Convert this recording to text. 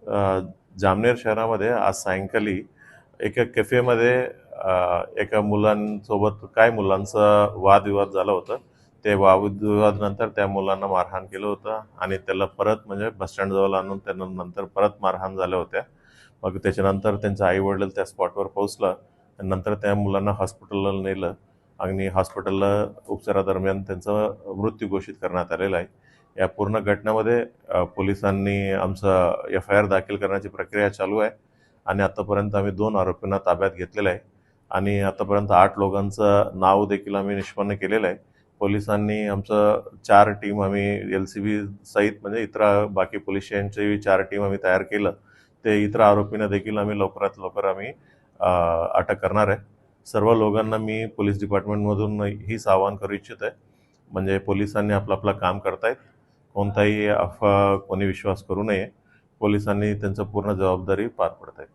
जामनेर शहरामध्ये आज सायंकाळी एका कॅफेमध्ये एका मुलांसोबत काय मुलांचा वादविवाद झाला होता. ते वादविवादानंतर त्या मुलांना मारहाण केलं होतं आणि त्याला परत म्हणजे बसस्टँडजवळ आणून त्यांना नंतर परत मारहाण झाल्या होत्या. मग त्याच्यानंतर त्यांचे आई-वडील त्या स्पॉटवर पोहोचला आणि नंतर त्या मुलांना हॉस्पिटलला नेलं आणि हॉस्पिटलला उपचारादरम्यान त्यांचा मृत्यू घोषित करण्यात आलेला आहे. या पूर्ण घटनेमध्ये पोलिसांनी आमचा एफ-आय-आर दाखल करण्याची प्रक्रिया चालू आहे आणि आतापर्यंत आम्ही 2 आरोपींना ताब्यात घेतलेलं आहे आणि आतापर्यंत 8 लोकांचं नाव देखील आम्ही निष्पन्न केलेलं आहे. पोलिसांनी आमचं 4 टीम आम्ही एल-सी-बी सहित म्हणजे इतर बाकी पोलीस स्टेशनची 4 टीम आम्ही तयार केलं. ते इतर आरोपींना देखील आम्ही लवकरात लवकर आम्ही अटक करणार आहे. सर्व लोकांना मी पोलीस डिपार्टमेंटमधून हीच आवाहन करू इच्छित आहे, म्हणजे पोलिसांनी आपलं काम करतायत. कोणताही अफवा कोणी विश्वास करू नये. पोलिसांनी त्यांचं पूर्ण जबाबदारी पार पडत आहेत.